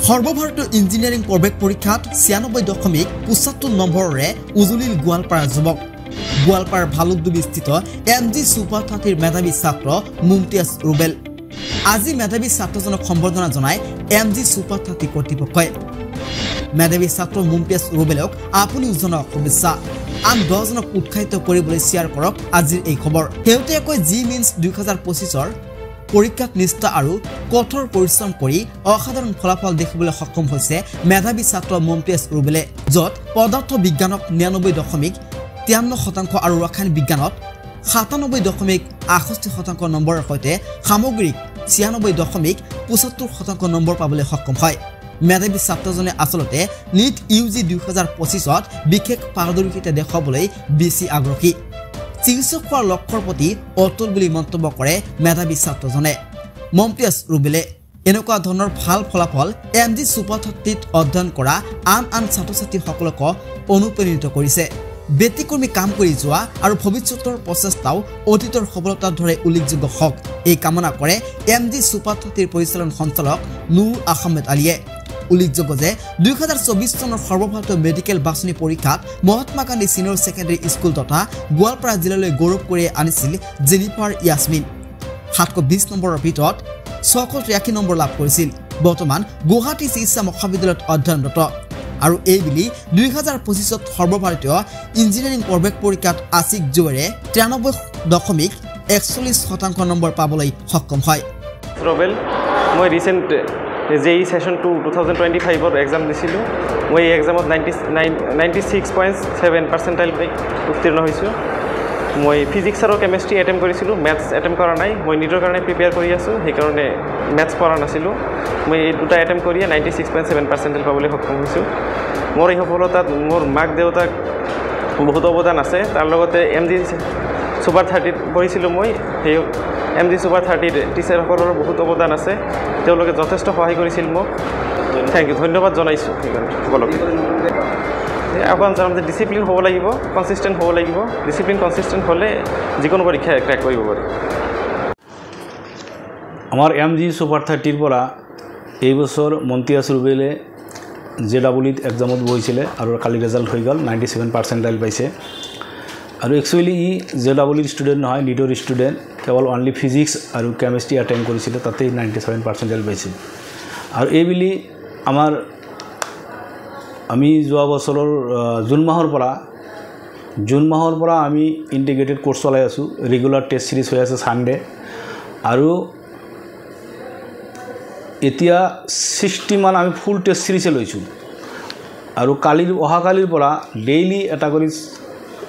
সৰ্বভাৰতীয় ইঞ্জিনিয়াৰিং প্ৰৱেশ পৰীক্ষাত 96.75 নম্বৰেৰে উজুলিল গোৱালপাৰা যুৱক গোৱালপাৰাৰ ভালুকডুবিস্থিত MG সুপাৰ 30 মেধাৱী ছাত্ৰ মুমতিয়াজ ৰুবেল আজি মেধাৱী ছাত্ৰজনক সম্বৰ্ধনা জনায় MG সুপাৰ 30 কৰ্তৃপক্ষই মেধাৱী ছাত্ৰ মুমতিয়াজ ৰুবেলক আপুনি জনাওক শুভেচ্ছা আন 10 জনক উৎসাহিত কৰিবলৈ শ্বেয়াৰ কৰক আজিৰ এই খবৰ হেউতিয়াকৈ জি মিন্স 2025 পৰীক্ষাত নিষ্ঠা আৰু কঠোৰ পৰিশ্ৰম কৰি অসাধাৰণ ফলাফল দেখিবলৈ সক্ষম হৈছে মেধাৱী ছাত্ৰ মুমতিয়াজ ৰুবেলে যত পদাৰ্থ বিজ্ঞানক 99.53% আৰু ৰসায়ন বিজ্ঞানত 97.68% নম্বৰৰ সৈতে সামগ্ৰিক 96.75% নম্বৰ পাবলৈ সক্ষম হয় মেধাৱী ছাত্ৰজনে আচলতে নিট ইউজি 2025ত বিশেষ পাৰদৰ্শিতা দেখাবলৈ বেছি আগ্ৰহী চিকিৎসক হোৱাৰ লক্ষ্যৰ প্ৰতি অটল বুলি মন্তব্য কৰে মেধাৱী ছাত্ৰজনে মুমতিয়াজ ৰুবেলে এনেকুৱা ধৰণৰ ভাল ফলাফল MG সুপাৰ 30ত অধ্যয়ন কৰা আন ছাত্ৰ-ছাত্ৰীসকলক অনুপ্ৰাণিত কৰিছে ব্যতিক্ৰমী কাম কৰি যোৱা আৰু ভৱিষ্যতৰ প্ৰচেষ্টাও অতীতৰ সফলতাৰ দৰে উল্লেখযোগ্য হওক এই কামনা কৰে MG সুপাৰ 30ৰ পৰিচালন সঞ্চালক নুৰ আহমেদ আলীয়ে উল্লেখযোগ্য যে 2024 চনৰ সৰ্বভাৰতীয় মেডিকেল বাছনি পৰীক্ষাত Mahatma Gandhi senior secondary school তথা গোৱালপাৰা জিলালৈ গৌৰৱ কৰি আনিছিল জেনিফাৰ ইয়াসমিন 720 নম্বৰৰ ভিতৰত 683 নম্বৰ লাভ কৰিছিল বৰ্তমান গুৱাহাটী চিকিৎসা মহাবিদ্যালয়ত অধ্যয়নৰত আৰু এইবিলি 2025ত সৰ্বভাৰতীয় ইঞ্জিনিয়াৰিং প্ৰৱেশ পৰীক্ষাত আছিক জোৰে 93.41% নম্বৰ পাবলৈ সক্ষম হয় ৰবেল মই ৰিসেন্ট JEE সেশন 2 2025 এক্সাম দিছিলো মই এই এক্সামত 96.7 পাৰ্চেণ্টাইল পাই উত্তীৰ্ণ হৈছো মই ফিজিক্স আৰু কেমিষ্ট্ৰি এটেম্প কৰিছিলো ম্যাথছ এটেম্প কৰা নাই মই নিটৰ কাৰণে প্ৰিপেয়াৰ কৰি আছো সেই কাৰণে ম্যাথছ পঢ়া নাছিলো মই এই দুটা এটেম্প কৰি 96.7 পাৰ্চেণ্টাইল পাবলৈ সক্ষম হৈছো মোৰ এই সফলতাত মোৰ মাক দেউতাক বহুত অৱদান আছে তাৰ লগতে MG সুপাৰ 30 পঢ়িছিলো মই সেই MG সুপাৰ 30 টিচাৰসকলৰ বহুত অৱদান আছে তেওঁলোকে যথেষ্ট সহায় কৰিছিল মোক থ্যাংক ইউ ধন্যবাদ জনাইছো সকলোকে এখন জানতে ডিসিপ্লিন হ'ব লাগিব কনসিস্টেন্ট হ'ব লাগিব ডিসিপ্লিন কনসিস্টেন্ট হলে যিকোনো পৰীক্ষা ক্ৰ্যাক কৰিব পাৰি আমাৰ MG সুপাৰ 30 পৰা এই বছৰ মুমতিয়াজ ৰুবেলে JEEত এক্সামত বহিছিলে আৰু কালি ৰিজাল্ট হৈ গ'ল 97 পাৰ্চেণ্টাইল পাইছে আৰু একচুয়ালি ই JEE ষ্টুডেন্ট নহয় নিটৰ ষ্টুডেন্ট কেৱল অনলি ফিজিক্স আৰু কেমিষ্ট্ৰি এটেম্প কৰিছিলে তাতে 97 পাৰ্চেণ্টাইল পাইছে আৰু এইবিলি আমি যোৱা বছৰৰ জুন মাহৰ পৰা আমি ইন্টিগ্ৰেটেড কোৰ্স চলাই আছো ৰেগুলাৰ টেষ্ট সিৰিজ হৈ আছে সানডে আৰু এতিয়া 60 মান আমি ফুল টেষ্ট সিৰিজ লৈছো আৰু অহাকালিৰ পৰা ডেইলি এটা কৰি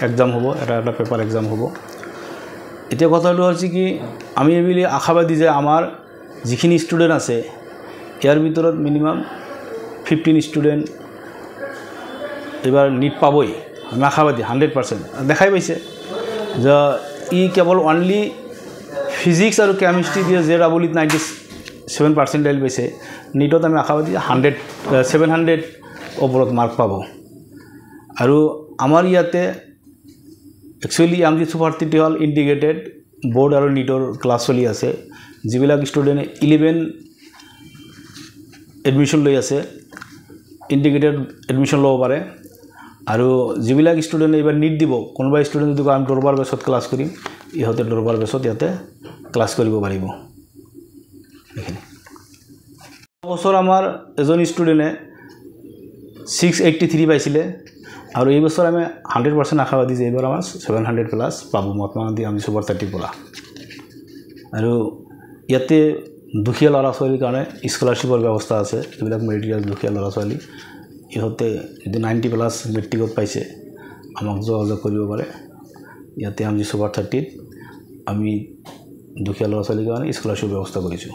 এক্সাম হ'ব এটা পেপাৰ এক্সাম হ'ব এতিয়া কথাটো হৈছে কি আমি এইবিলি আশাবাদী যে আমাৰ যিখিনি ষ্টুডেন্ট আছে ইয়াৰ ভিতৰত মিনিমাম 15 ষ্টুডেন্ট এবাৰ নিট পাবই আমি আশাবাদী 100% দেখাই পাইছে যে ই কেৱল অনলি ফিজিক্স আৰু কেমিষ্ট্ৰি দিয়ে JEEত 97 পাৰ্চেণ্টাইল পাইছে নিটত আমি আশাবাদী 700 ওপৰত মাৰ্ক পাব আৰু আমাৰ ইয়াতে একচুয়ালি MG সুপাৰ 30 হল ইন্টিগ্ৰেটেড বোৰ্ড আৰু নিটৰ ক্লাছ চলি আছে যিবিলাক ষ্টুডেন্ট 11 এডমিশন লৈ আছে ইন্টিগ্ৰেটেড এডমিশন ল'ব পাৰে আৰু যিবিলাক ষ্টুডেন্ট এবাৰ নিট দিব কোনোবা ষ্টুডেন্ট যদি আমি দৰবাৰ বেছত ক্লাছ কৰিম ইহঁতে দৰবাৰ বেছত ইয়াতে ক্লাছ কৰিব পাৰিব বছৰ আমাৰ এজন ষ্টুডেন্টে 683 পাইছিলে আৰু এই বছৰ আমি 100% আশাবাদী যে এবাৰ আমাৰ 700 প্লাস পাব মহাত্মা গান্ধী MG সুপাৰ 30 পৰা আৰু ইয়াতে দুখীয়া ল'ৰা ছোৱালীৰ কাৰণে স্কলাৰশ্বিপৰ ব্যৱস্থা আছে এইবিলাক মেৰিটৰিয়াছ দুখীয়া ল'ৰা ছোৱালী ইহঁতে যদি 90 প্লাস মেট্ৰিকত পাইছে আমাক যোগাযোগ কৰিব পাৰে ইয়াতে MG সুপাৰ 30 আমি দুখীয়া ল'ৰা ছোৱালীৰ কাৰণে স্কলাৰশ্বিপ ব্যৱস্থা কৰিছো